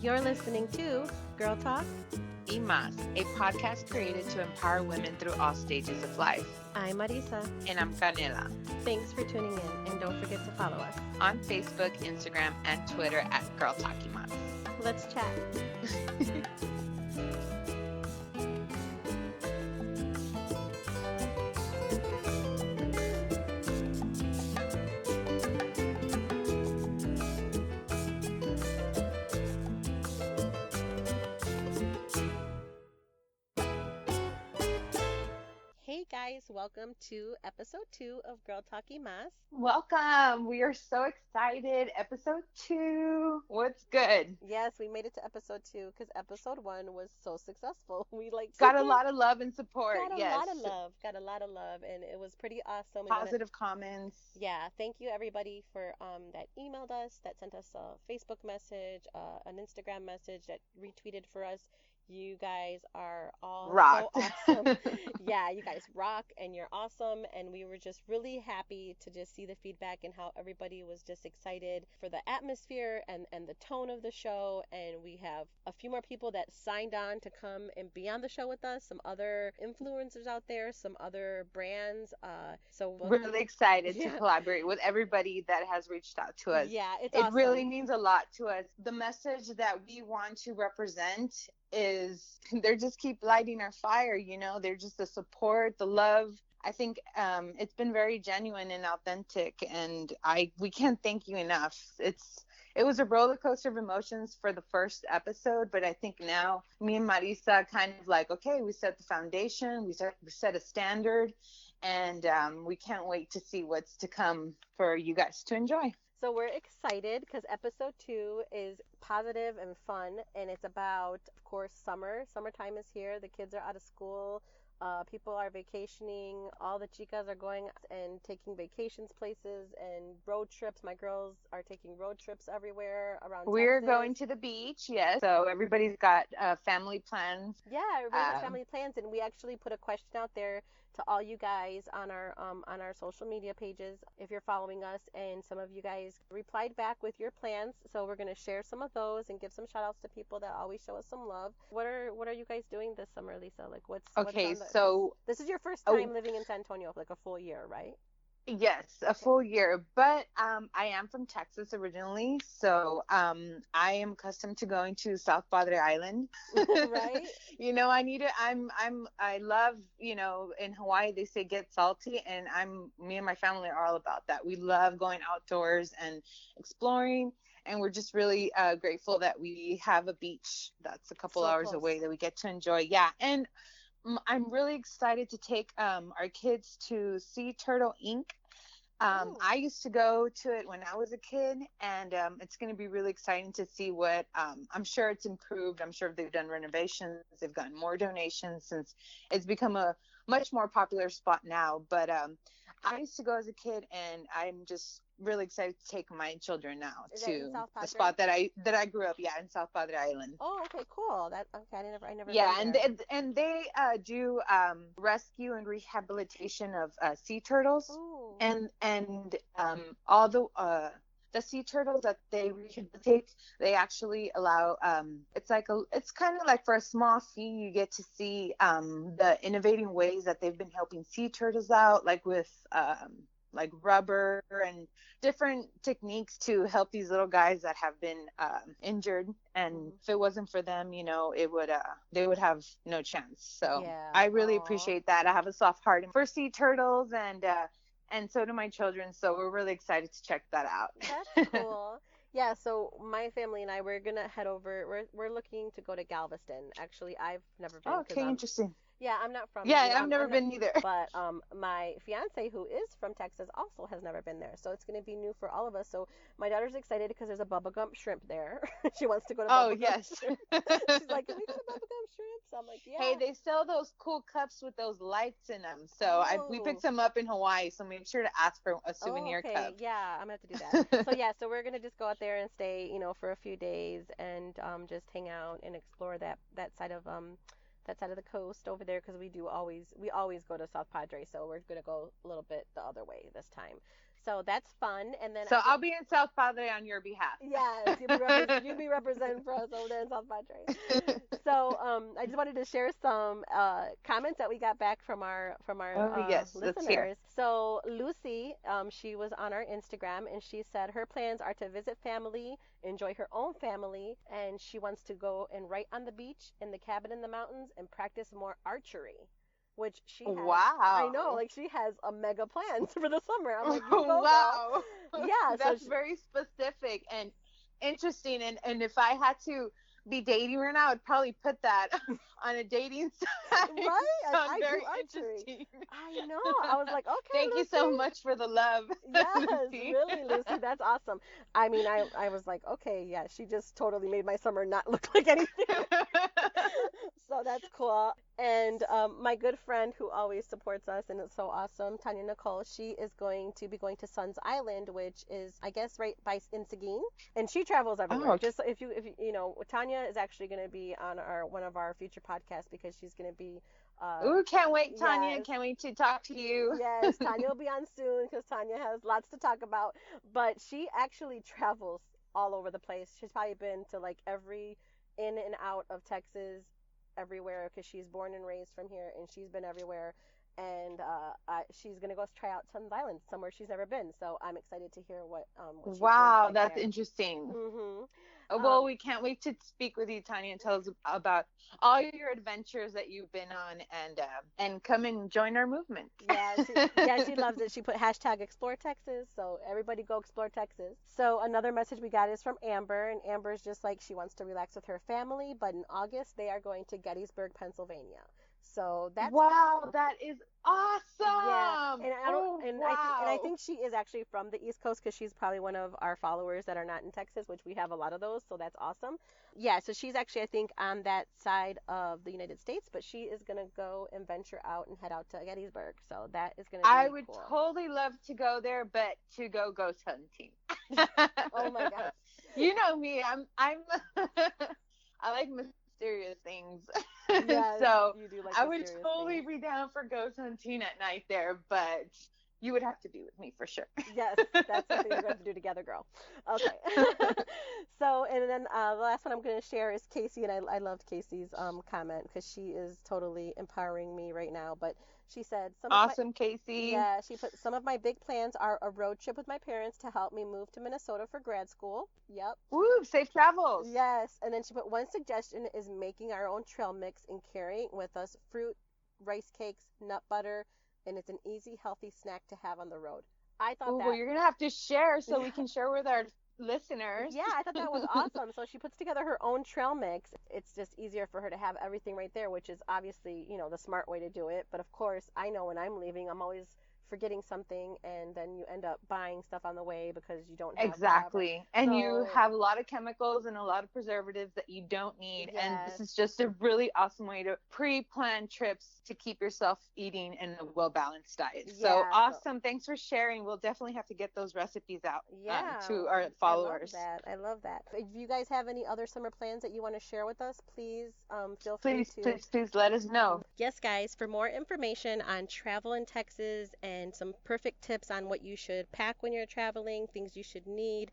You're listening to Girl Talk. Imas, a podcast created to empower women through all stages of life. I'm Marisa. And I'm Canela. Thanks for tuning in, and don't forget to follow us on Facebook, Instagram, and Twitter at Girl Talk Imas. Let's chat. Hey guys, welcome to episode 2 of Girl Talk Imas. Welcome. We are so excited. Episode 2. What's good? Yes, we made it to episode 2 because episode 1 was so successful. We got a lot of love and support. Got a lot of love, and it was pretty awesome. Positive comments. Yeah, thank you everybody for that emailed us, that sent us a Facebook message, an Instagram message, that retweeted for us. You guys are all rocked. So awesome. Yeah, you guys rock and you're awesome. And we were just really happy to just see the feedback and how everybody was just excited for the atmosphere and the tone of the show. And we have a few more people that signed on to come and be on the show with us, some other influencers out there, some other brands. So we're really excited to collaborate with everybody that has reached out to us. Yeah, it's awesome. It really means a lot to us. The message that we want to represent is they're just keep lighting our fire, they're just the support, the love. I think it's been very genuine and authentic, and we can't thank you enough. It was a roller coaster of emotions for the first episode, but I think now me and Marisa kind of like, okay, we set the foundation, we set a standard, and we can't wait to see what's to come for you guys to enjoy. So we're excited because episode 2 is positive and fun, and it's about, of course, summer. Summertime is here. The kids are out of school. People are vacationing. All the chicas are going and taking vacations places and road trips. My girls are taking road trips everywhere around We're Texas. going to the beach, yes. So everybody's got family plans. Yeah, everybody's got family plans, and we actually put a question out there to all you guys on our social media pages if you're following us, and some of you guys replied back with your plans. So we're going to share some of those and give some shout outs to people that always show us some love. What are you guys doing this summer, Lisa? Like so this is your first time living in San Antonio for like a full year, right? Yes, a full year, but I am from Texas originally, so I am accustomed to going to South Padre Island. Right? I love, in Hawaii they say get salty, and me and my family are all about that. We love going outdoors and exploring, and we're just really grateful that we have a beach that's a couple hours away that we get to enjoy. Yeah, and I'm really excited to take our kids to Sea Turtle Inc. I used to go to it when I was a kid, and it's going to be really exciting to see what I'm sure it's improved. I'm sure they've done renovations. They've gotten more donations since it's become a much more popular spot now. But I used to go as a kid, and I'm just really excited to take my children now to the spot that I grew up. Yeah, in South Padre Island. Oh, okay, cool. I never. Yeah, and they do rescue and rehabilitation of sea turtles. Ooh. and all the sea turtles that they rehabilitate, they actually allow it's kind of like for a small fee you get to see the innovating ways that they've been helping sea turtles out, like with like rubber and different techniques to help these little guys that have been injured, and if it wasn't for them, they would have no chance. So yeah. I really appreciate that. I have a soft heart for sea turtles, and so do my children, so we're really excited to check that out. That's cool. Yeah, so my family and I, we're gonna head over. We're looking to go to Galveston. Actually, I've never been. Okay, interesting. Yeah, I'm not from. Yeah, I've never been either. But my fiance, who is from Texas, also has never been there. So it's going to be new for all of us. So my daughter's excited because there's a Bubba Gump shrimp there. She wants to go to Bubba Gump shrimp. She's like, can we go to Bubba Gump shrimp? So I'm like, yeah. Hey, they sell those cool cups with those lights in them. So we picked some up in Hawaii. So make sure to ask for a souvenir cup. Yeah, I'm going to have to do that. So we're going to just go out there and stay, for a few days and just hang out and explore that side of the coast over there, because we always go to South Padre, so we're gonna go a little bit the other way this time. So that's fun. And then So I'll be in South Padre on your behalf. yes, you'll be representing for us over there in South Padre. So I just wanted to share some comments that we got back from our Oh, yes. Let's hear. listeners. So Lucy, she was on our Instagram and she said her plans are to visit family, enjoy her own family, and she wants to go and write on the beach, in the cabin in the mountains, and practice more archery. Which she has, I know, Wow. like she has a mega plans for the summer. I'm like, you go, Wow. girl. Yeah, so That's very specific and interesting. And if I had to be dating right now, I'd probably put that on a dating site. right? Sounds I very do archery. interesting. I know. I was like, okay, Thank you so Lucy. much for the love, Yes, Lucy. really, Lucy. That's awesome. I mean, I was like, okay, yeah, she just totally made my summer not look like anything. So that's cool. And my good friend who always supports us, and it's so awesome, Tanya Nicole, she is going to be going to Suns Island, which is, I guess, right by in Seguin, and she travels everywhere. Oh, okay. Just so if you know, Tanya is actually going to be on our one of our future podcasts because she's going to be. Ooh, can't wait, Tanya. Yes, Can't wait to talk to you. yes, Tanya will be on soon because Tanya has lots to talk about. But she actually travels all over the place. She's probably been to like every in and out of Texas, everywhere because she's born and raised from here and she's been everywhere. And she's gonna go try out Suns Island, somewhere she's never been. So I'm excited to hear what she feels Wow, like that's there. interesting. Mhm. Well, we can't wait to speak with you, Tanya, and tell us about all your adventures that you've been on, and come and join our movement. She loves it. She put hashtag Explore Texas, so everybody go explore Texas. So another message we got is from Amber, and Amber's just like she wants to relax with her family, but in August they are going to Gettysburg, Pennsylvania. So that's Wow, that is yeah, awesome. and I don't, Oh, and I wow. think she is actually from the East Coast because she's probably one of our followers that are not in Texas, which we have a lot of those, so that's awesome. Yeah, so she's actually I think on that side of the United States, but she is gonna go and venture out and head out to Gettysburg, so that is gonna I be would cool. totally love to go there, but to go ghost hunting. Oh my gosh. You know me, I'm I like mysterious things. Yes, So you do like I would mysterious totally things. be down for ghost hunting at night there, but you would have to be with me for sure. Yes, that's something we're going to do together, girl. Okay. So, and then the last one I'm going to share is Casey, and I loved Casey's comment because she is totally empowering me right now. But she said Awesome, Casey. yeah, she put some of my big plans are a road trip with my parents to help me move to Minnesota for grad school. Yep. Woo, safe travels. Yes, and then she put one suggestion is making our own trail mix and carrying with us fruit, rice cakes, nut butter, and it's an easy, healthy snack to have on the road. I thought Ooh, well, that, you're gonna have to share so we can share with our listeners. yeah, I thought that was awesome. So she puts together her own trail mix. It's just easier for her to have everything right there, which is obviously, the smart way to do it. But of course, I know when I'm leaving, I'm always forgetting something, and then you end up buying stuff on the way because you don't have whatever. Exactly. And you So, have a lot of chemicals and a lot of preservatives that you don't need. And this yes, is just a really awesome way to pre-plan trips to keep yourself eating in a well-balanced diet. So yeah, so awesome. Thanks for sharing. We'll definitely have to get those recipes out yeah, to our I love followers. that. I love that. If you guys have any other summer plans that you want to share with us, please feel free Please, to. please, please let us know. Yes, guys, for more information on travel in Texas and some perfect tips on what you should pack when you're traveling, things you should need,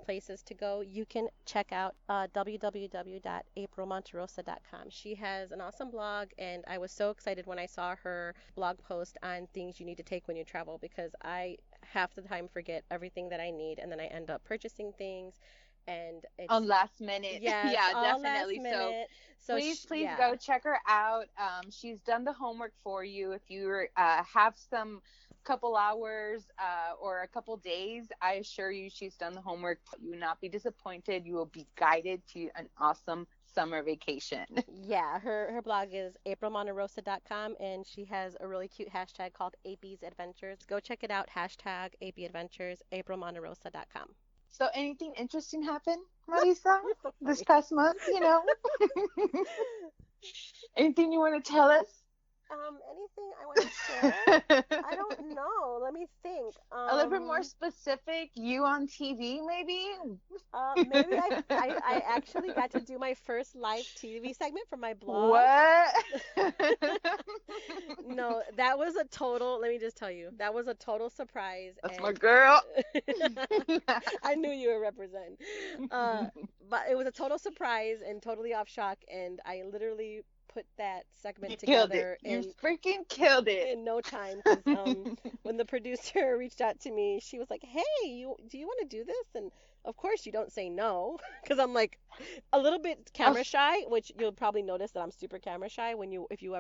places to go, you can check out www.aprilmonterosa.com. She has an awesome blog, and I was so excited when I saw her blog post on things you need to take when you travel because I half the time forget everything that I need, and then I end up purchasing things, and On it's last minute. yes, Yeah, all last definitely. So minute. So please yeah. go check her out. She's done the homework for you. If you have some couple hours or a couple days, I assure you she's done the homework. You will not be disappointed. You will be guided to an awesome summer vacation. Yeah, her blog is aprilmonterosa.com, and she has a really cute hashtag called AP's Adventures. Go check it out, hashtag AP Adventures, aprilmonterosa.com. So anything interesting happened, Marisa, You're so this funny. past month, Anything you want to tell us? Anything I want to share? I don't know. Let me think. A little bit more specific, you on TV, maybe? Maybe I actually got to do my first live TV segment for my blog. What? No, that was a total, let me just tell you, that was a total surprise. That's And my girl. I knew you would represent. But it was a total surprise and totally off shock, and I literally put that segment You killed together it. You freaking killed it. in no time. 'Cause, when the producer reached out to me, she was like, "Hey, do you want to do this?" And of course, you don't say no, because I'm like a little bit camera shy, which you'll probably notice that I'm super camera shy when if you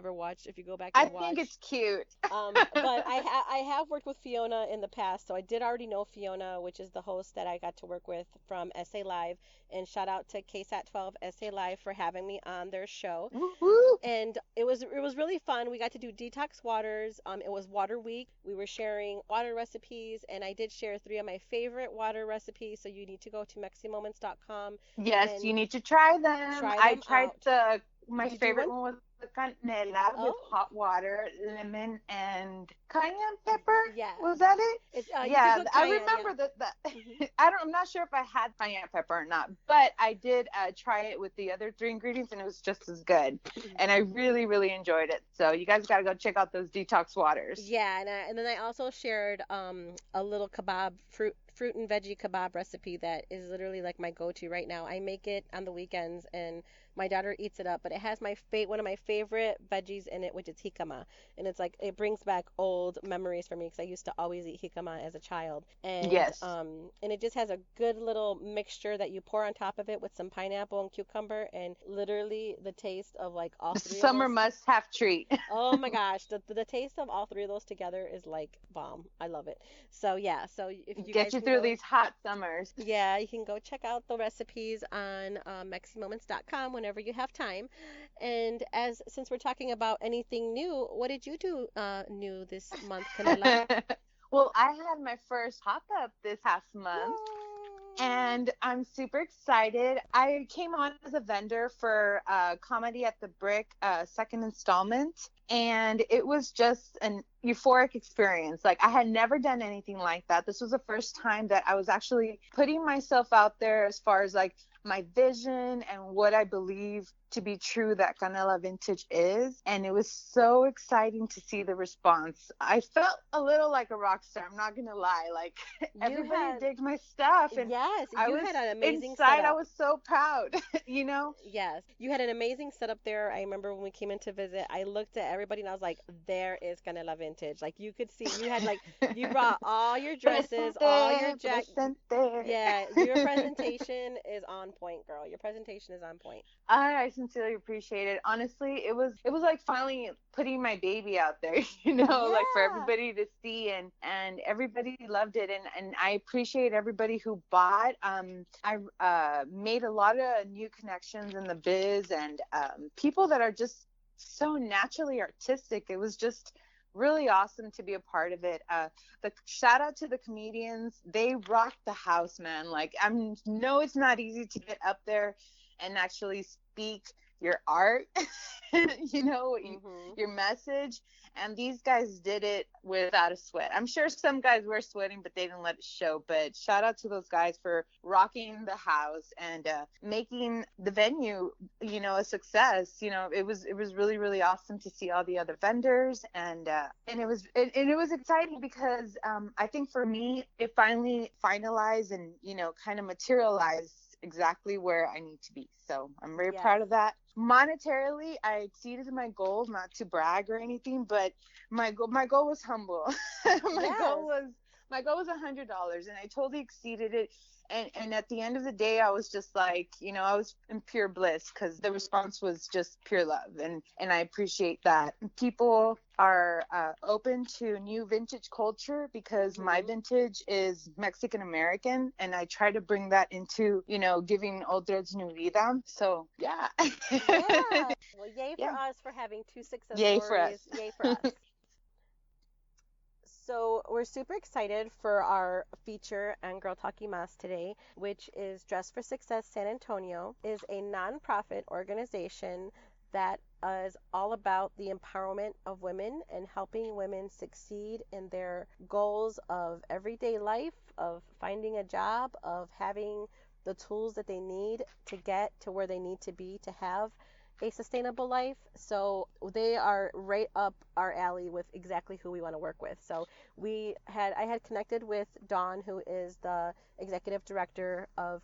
go back and watch. I think it's cute. But I have worked with Fiona in the past, so I did already know Fiona, which is the host that I got to work with from SA Live. And shout out to KSAT 12 SA Live for having me on their show. Woo-hoo. And it was really fun. We got to do detox waters. It was Water Week. We were sharing water recipes, and I did share 3 of my favorite water recipes. So you need to go to meximoments.com. Yes, you need to try them. I tried out. My Did you do favorite one? one was the canela with Oh. hot water, lemon, and cayenne pepper. Yeah. Was that it? You Yeah, could put I cayenne, remember yeah. that. Mhm. I'm not sure if I had cayenne pepper or not, but I did try it with the other 3 ingredients, and it was just as good. And I really, really enjoyed it. So you guys got to go check out those detox waters. Yeah, and then I also shared a little kebab fruit and veggie kebab recipe that is literally like my go-to right now. I make it on the weekends and my daughter eats it up, but it has one of my favorite veggies in it, which is jicama. And it's like it brings back old memories for me because I used to always eat jicama as a child. And Yes. and it just has a good little mixture that you pour on top of it with some pineapple and cucumber, and literally the taste of like all 3 of Summer those. must-have treat. Oh my gosh, the taste of all 3 of those together is like bomb. I love it. So yeah, so if you Get guys you can through go, these hot summers. yeah, you can go check out the recipes on meximoments.com whenever you have time. And since we're talking about anything new, what did you do new this month, Canela? Well, I had my first pop-up this past month. Yay! And I'm super excited. I came on as a vendor for Comedy at the Brick second installment, and it was just an euphoric experience. Like, I had never done anything like that. This was the first time that I was actually putting myself out there as far as like my vision and what I believe to be true that Canela Vintage is. And it was so exciting to see the response. I felt a little like a rock star. I'm not going to lie. Like, everybody digged my stuff. And yes, you had an amazing inside, setup. I was so proud, you know? Yes, you had an amazing setup there. I remember when we came in to visit, I looked at everybody and I was like, there is Canela Vintage. Like you could see you had like you brought all your dresses, all your Yeah, your presentation is on point, girl. Your presentation is on point. I sincerely appreciate it. Honestly, it was like finally putting my baby out there, you know, like for everybody to see, and everybody loved it, and I appreciate everybody who bought. I made a lot of new connections in the biz, and people that are just so naturally artistic. It was just really awesome to be a part of it. The shout out to the comedians. They rocked the house, man. Like, know it's not easy to get up there and actually speak your art, you know, your message. And these guys did it without a sweat. I'm sure some guys were sweating, but they didn't let it show. But shout out to those guys for rocking the house and making the venue, you know, a success. You know, it was really, really awesome to see all the other vendors, and it was exciting because I think for me it finally finalized and, you know, kind of materialized exactly where I need to be. So I'm very proud of that. Monetarily, I exceeded my goal, not to brag or anything, but my goal was humble. my goal was $100, and I totally exceeded it. And at the end of the day, I was just like, you know, I was in pure bliss because the response was just pure love. And I appreciate that. People are open to new vintage culture because my vintage is Mexican American. And I try to bring that into, you know, giving old threads new vida. So, yeah. Well, yay for us for having 2 success stories. For us. Yay for us. So we're super excited for our feature on Girl Talking Mas today, which is Dress for Success San Antonio, is a nonprofit organization that is all about the empowerment of women and helping women succeed in their goals of everyday life, of finding a job, of having the tools that they need to get to where they need to be to have a sustainable life. So they are right up our alley with exactly who we want to work with. So I had connected with Dawn, who is the executive director of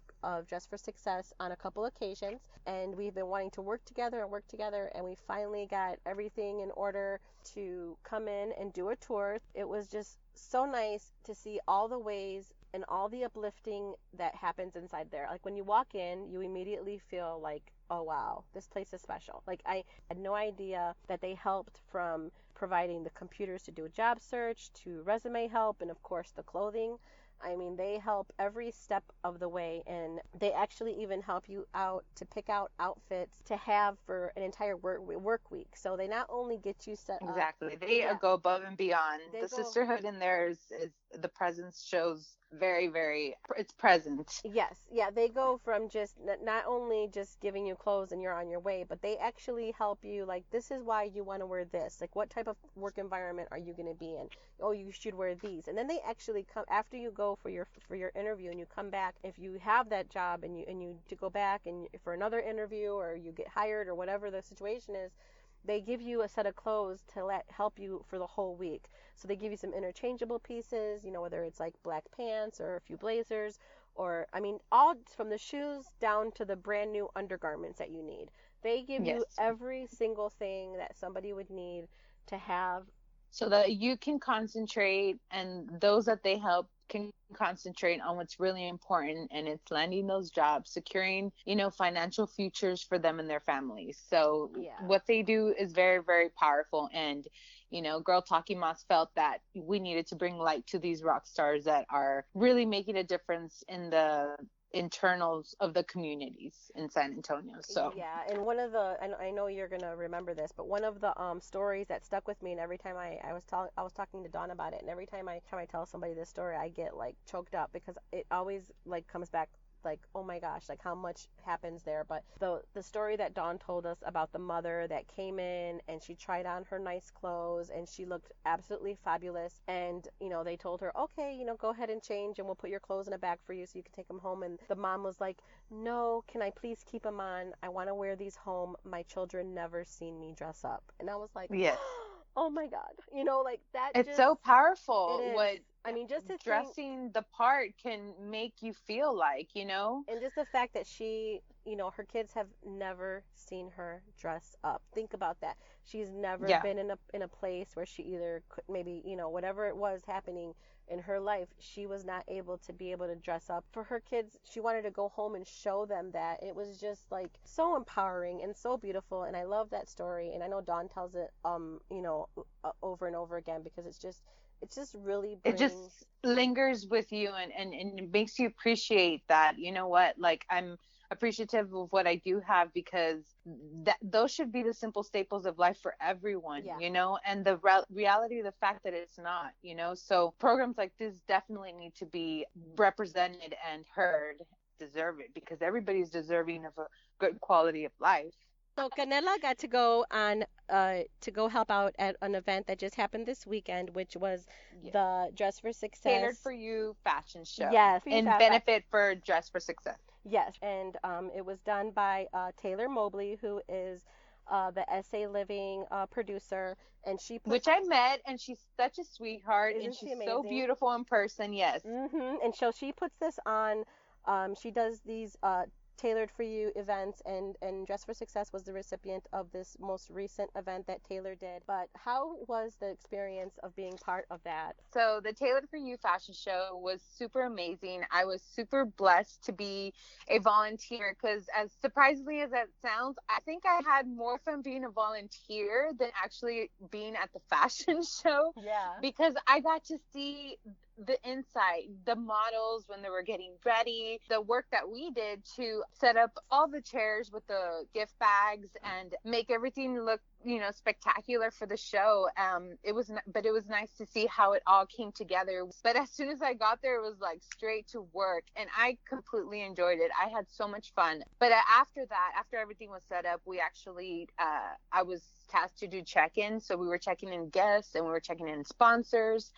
Dress for Success, on a couple occasions, and we've been wanting to work together, and we finally got everything in order to come in and do a tour. It was just so nice to see all the ways and all the uplifting that happens inside there. Like when you walk in, you immediately feel like, oh wow, this place is special. Like I had no idea that they helped from providing the computers to do a job search, to resume help, and of course the clothing. I mean, they help every step of the way, and they actually even help you out to pick out outfits to have for an entire work week. So they not only get you set up. Exactly. They Yeah, go above and beyond. they The go. sisterhood in there is the presence shows very, very, it's present. Yes, yeah, they go from just not only just giving you clothes and you're on your way, but they actually help you, like, this is why you want to wear this. Like, what type of work environment are you going to be in? Oh, you should wear these. And then they actually come after you go for your interview, and you come back, if you have that job and you to go back and for another interview, or you get hired or whatever the situation is, they give you a set of clothes to help you for the whole week. So they give you some interchangeable pieces, whether it's like black pants or a few blazers, or I mean, all from the shoes down to the brand new undergarments that you need. They give Yes. you every single thing that somebody would need to have, so that you can concentrate, and those that they help can concentrate on what's really important, and it's landing those jobs, securing financial futures for them and their families. So yeah. what they do is very, very powerful. And Girl Talking Moss felt that we needed to bring light to these rock stars that are really making a difference in the internals of the communities in San Antonio. So Yeah, and one of the, and I know you're gonna remember this, but one of the stories that stuck with me, and every time I was talking to Dawn about it, and every time I tell somebody this story, I get like choked up because it always like comes back, like, oh my gosh, like how much happens there. But the story that Dawn told us about the mother that came in and she tried on her nice clothes and she looked absolutely fabulous, and they told her, okay, go ahead and change and we'll put your clothes in a bag for you so you can take them home. And the mom was like, no, can I please keep them on? I want to wear these home. My children never seen me dress up. And I was like, yes, oh my God, like that. it's Just so it powerful is. what I mean, just to think, dressing the part can make you feel like. and just the fact that she, her kids have never seen her dress up. Think about that. She's never Yeah. been in a place where she either could, maybe, whatever it was happening in her life, she was not able to be able to dress up for her kids. She wanted to go home and show them that. It was just like so empowering and so beautiful, and I love that story. And I know Dawn tells it over and over again, because it just really brings... It just lingers with you, and it makes you appreciate that, what, like, I'm appreciative of what I do have, because those should be the simple staples of life for everyone. Yeah. And the reality of the fact that it's not, so programs like this definitely need to be represented and heard, deserve it, because everybody's deserving of a good quality of life. So Canela got to go on to go help out at an event that just happened this weekend, which was the Dress for Success Tailored for You fashion show. Yes, in benefit for Dress for Success. Yes, and it was done by Taylor Mobley, who is the SA Living producer, and which I met, and she's such a sweetheart, Isn't and she's she amazing? so beautiful in person. Yes. And so she puts this on. She does these Tailored for You events, and Dress for Success was the recipient of this most recent event that Taylor did. But how was the experience of being part of that? So the Tailored for You fashion show was super amazing. I was super blessed to be a volunteer, because as surprisingly as that sounds, I think I had more fun being a volunteer than actually being at the fashion show. Yeah. Because I got to see the insight, the models when they were getting ready, the work that we did to set up all the chairs with the gift bags and make everything look, spectacular for the show. But it was nice to see how it all came together. But as soon as I got there, it was like straight to work, and I completely enjoyed it. I had so much fun. But after that, after everything was set up, we actually, I was tasked to do check-in. So we were checking in guests and we were checking in sponsors.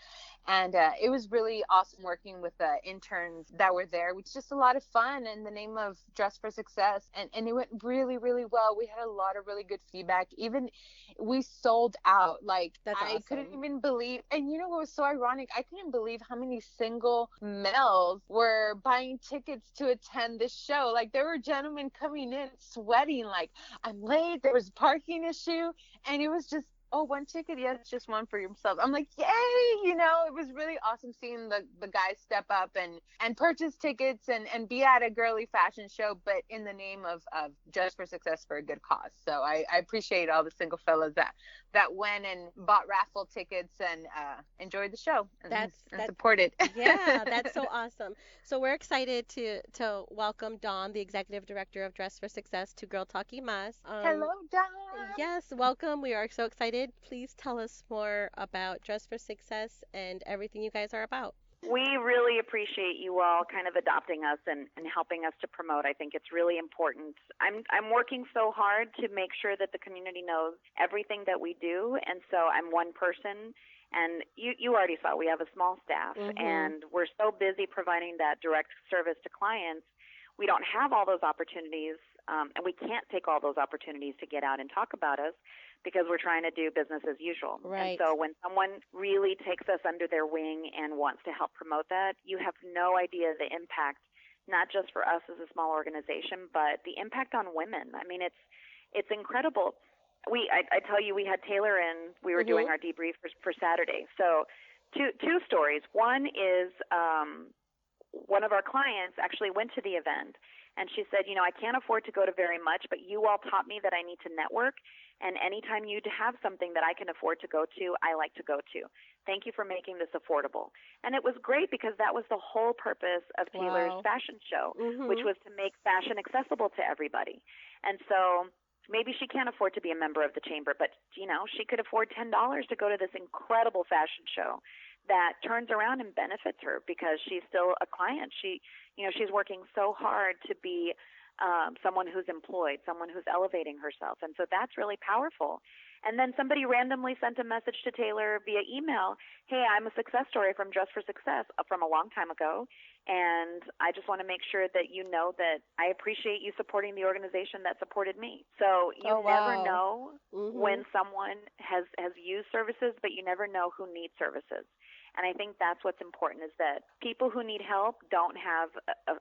And it was really awesome working with the interns that were there, which is just a lot of fun in the name of Dress for Success. And it went really, really well. We had a lot of really good feedback. Even we sold out. Like, That's I awesome. couldn't even believe. And you know what was so ironic? I couldn't believe how many single males were buying tickets to attend this show. Like, there were gentlemen coming in sweating, like, I'm late. There was a parking issue. And it was just, oh, one ticket, yes, just one for yourself. I'm like, yay, it was really awesome seeing the guys step up and purchase tickets and be at a girly fashion show, but in the name of Dress for Success for a good cause. So I appreciate all the single fellas that went and bought raffle tickets and enjoyed the show and supported. Yeah, that's so awesome. So we're excited to welcome Dawn, the executive director of Dress for Success, to Girl Talk Mas. Hello, Dawn. Yes, welcome. We are so excited. Please tell us more about Dress for Success and everything you guys are about. We really appreciate you all kind of adopting us and helping us to promote. I think it's really important. I'm working so hard to make sure that the community knows everything that we do, and so I'm one person. And you already saw we have a small staff, and we're so busy providing that direct service to clients. We don't have all those opportunities, and we can't take all those opportunities to get out and talk about us because we're trying to do business as usual. Right. And so when someone really takes us under their wing and wants to help promote that, you have no idea the impact, not just for us as a small organization, but the impact on women. I mean, it's incredible. I tell you, we had Taylor in. We were doing our debrief for Saturday. So two stories. One is one of our clients actually went to the event, and she said, I can't afford to go to very much, but you all taught me that I need to network, and anytime you have something that I can afford to go to, I like to go to. Thank you for making this affordable. And it was great because that was the whole purpose of Taylor's fashion show, which was to make fashion accessible to everybody. And so maybe she can't afford to be a member of the chamber, but, she could afford $10 to go to this incredible fashion show that turns around and benefits her because she's still a client. She's working so hard to be someone who's employed, someone who's elevating herself. And so that's really powerful. And then somebody randomly sent a message to Taylor via email, hey, I'm a success story from Dress for Success from a long time ago, and I just want to make sure that you know that I appreciate you supporting the organization that supported me. So you never know when someone has used services, but you never know who needs services. And I think that's what's important is that people who need help don't have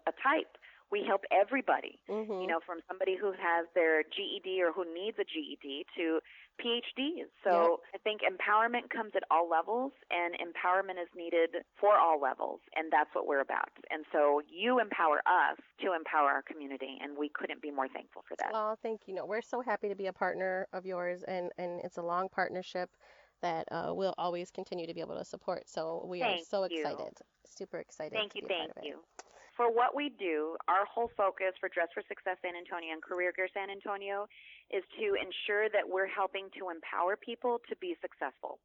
a type. We help everybody, from somebody who has their GED or who needs a GED to PhDs. So I think empowerment comes at all levels, and empowerment is needed for all levels, and that's what we're about. And so you empower us to empower our community, and we couldn't be more thankful for that. Oh, thank you. No, we're so happy to be a partner of yours, and it's a long partnership that we'll always continue to be able to support. So we are so excited, super excited. Thank you. For what we do, our whole focus for Dress for Success San Antonio and Career Gear San Antonio is to ensure that we're helping to empower people to be successful.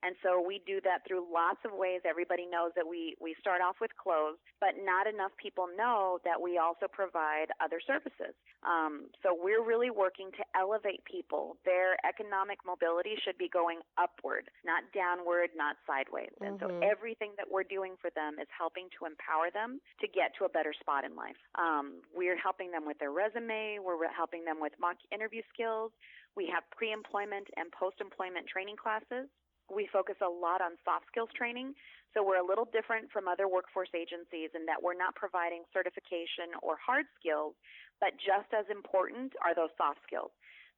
And so we do that through lots of ways. Everybody knows that we start off with clothes, but not enough people know that we also provide other services. So we're really working to elevate people. Their economic mobility should be going upward, not downward, not sideways. And so everything that we're doing for them is helping to empower them to get to a better spot in life. We're helping them with their resume. We're helping them with mock interview skills. We have pre-employment and post-employment training classes. We focus a lot on soft skills training, so we're a little different from other workforce agencies in that we're not providing certification or hard skills, but just as important are those soft skills.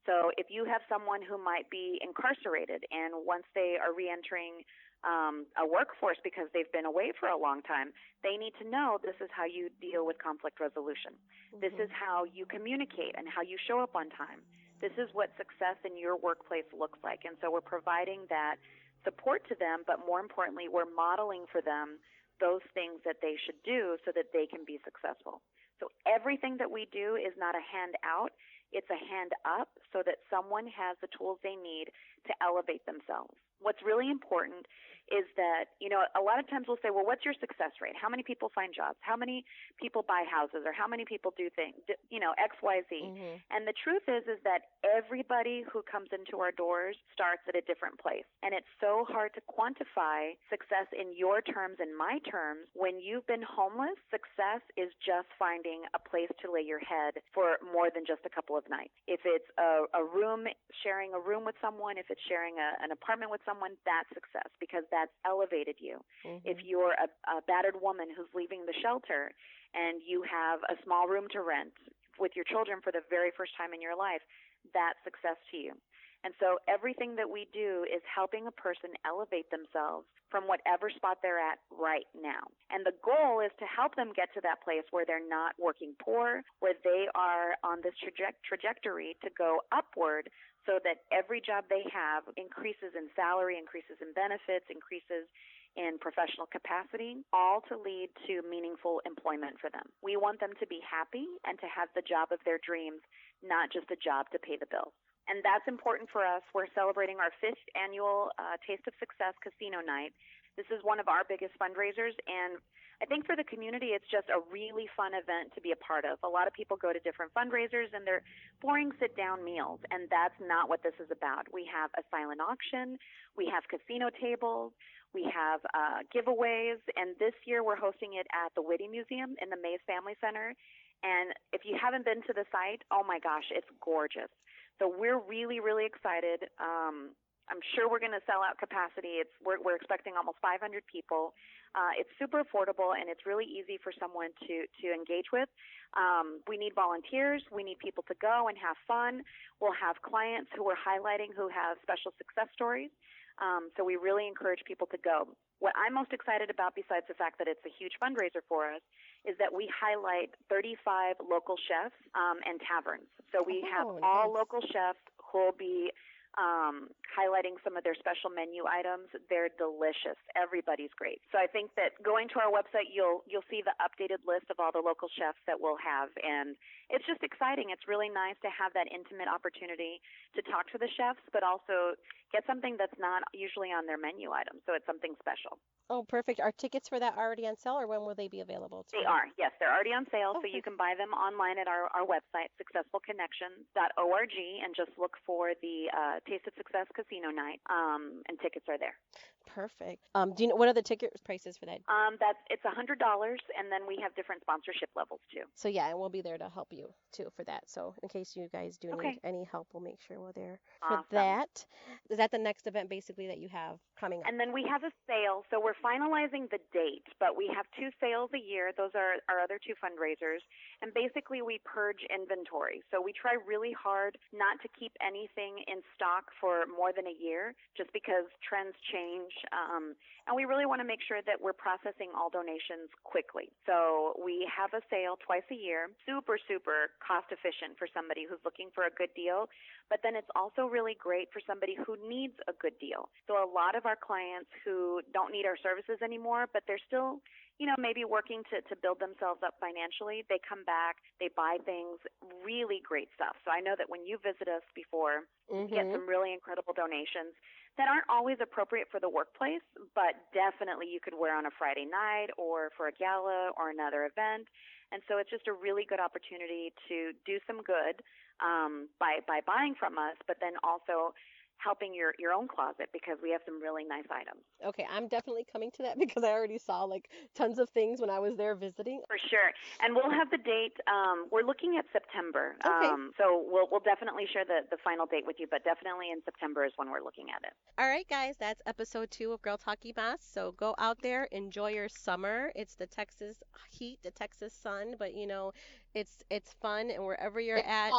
So if you have someone who might be incarcerated and once they are reentering a workforce because they've been away for a long time, they need to know this is how you deal with conflict resolution. This is how you communicate and how you show up on time. This is what success in your workplace looks like. And so we're providing that support to them, but more importantly, we're modeling for them those things that they should do so that they can be successful. So everything that we do is not a hand out, it's a hand up so that someone has the tools they need to elevate themselves. What's really important is that, a lot of times we'll say, well, what's your success rate? How many people find jobs? How many people buy houses? Or how many people do things, X, Y, Z. Mm-hmm. And the truth is that everybody who comes into our doors starts at a different place. And it's so hard to quantify success in your terms and my terms. When you've been homeless, success is just finding a place to lay your head for more than just a couple of nights. If it's a room, sharing a room with someone, if it's sharing an apartment with someone, that's success because that's elevated you. Mm-hmm. If you're a battered woman who's leaving the shelter and you have a small room to rent with your children for the very first time in your life, that's success to you. And so everything that we do is helping a person elevate themselves from whatever spot they're at right now. And the goal is to help them get to that place where they're not working poor, where they are on this trajectory to go upward so that every job they have increases in salary, increases in benefits, increases in professional capacity, all to lead to meaningful employment for them. We want them to be happy and to have the job of their dreams, not just a job to pay the bills. And that's important for us. We're celebrating our 5th annual Taste of Success Casino Night. This is one of our biggest fundraisers, and I think for the community, it's just a really fun event to be a part of. A lot of people go to different fundraisers, and they're boring sit-down meals, and that's not what this is about. We have a silent auction. We have casino tables. We have giveaways, and this year we're hosting it at the Whitty Museum in the Mays Family Center. And if you haven't been to the site, oh my gosh, it's gorgeous. So we're really, really excited. I'm sure we're going to sell out capacity. We're expecting almost 500 people. It's super affordable, and it's really easy for someone to engage with. We need volunteers. We need people to go and have fun. We'll have clients who we're highlighting who have special success stories. So we really encourage people to go. What I'm most excited about, besides the fact that it's a huge fundraiser for us, is that we highlight 35 local chefs and taverns. So we have all local chefs who will be highlighting some of their special menu items. They're delicious. Everybody's great. So I think that going to our website, you'll see the updated list of all the local chefs that we'll have, and it's just exciting. It's really nice to have that intimate opportunity to talk to the chefs, but also get something that's not usually on their menu item. So it's something special. Oh, perfect. Are tickets for that already on sale, or when will they be available? They are. Yes, they're already on sale, so you can buy them online at our website, successfulconnections.org, and just look for the Taste of Success Casino Night, and tickets are there. Perfect. Do you know what are the ticket prices for that? It's $100, and then we have different sponsorship levels too. So yeah, and we'll be there to help you too for that. So in case you guys do need any help, we'll make sure we're there for that. Is that the next event basically that you have coming up? And then we have a sale. So we're finalizing the date, but we have 2 sales a year. Those are our other 2 fundraisers. And basically we purge inventory. So we try really hard not to keep anything in stock for more than a year, just because trends change. And we really want to make sure that we're processing all donations quickly. So we have a sale twice a year, super, super cost efficient for somebody who's looking for a good deal. But then it's also really great for somebody who needs a good deal. So a lot of our clients who don't need our services anymore, but they're still, maybe working to build themselves up financially, they come back, they buy things, really great stuff. So I know that when you visit us before, you get some really incredible donations that aren't always appropriate for the workplace, but definitely you could wear on a Friday night or for a gala or another event. And so it's just a really good opportunity to do some good by buying from us, but then also helping your own closet, because we have some really nice items. Okay, I'm definitely coming to that because I already saw like tons of things when I was there visiting. For sure. And we'll have the date. We're looking at September. Okay. So we'll definitely share the final date with you, but definitely in September is when we're looking at it. All right, guys, that's episode 2 of Girl Talk Mas. So go out there, enjoy your summer. It's the Texas heat, the Texas sun, but it's fun, and wherever you're at,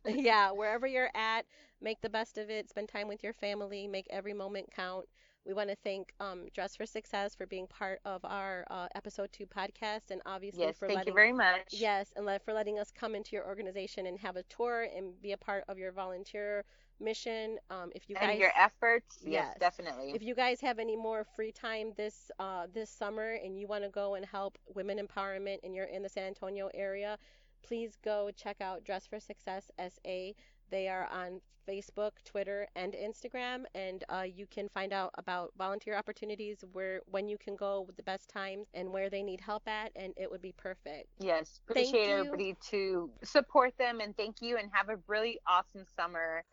yeah, wherever you're at, make the best of it. Spend time with your family. Make every moment count. We want to thank Dress for Success for being part of our episode 2 podcast, and obviously Yes, for thank you letting very much. yes, and for letting us come into your organization and have a tour and be a part of your volunteer mission. If you And guys your efforts, yes, Yes. definitely. If you guys have any more free time this summer and you want to go and help women empowerment and you're in the San Antonio area, please go check out Dress for Success SA. They are on Facebook, Twitter, and Instagram, and you can find out about volunteer opportunities, when you can go, with the best times, and where they need help at, and it would be perfect. Yes, Thank appreciate you. everybody to support them, and thank you, and have a really awesome summer.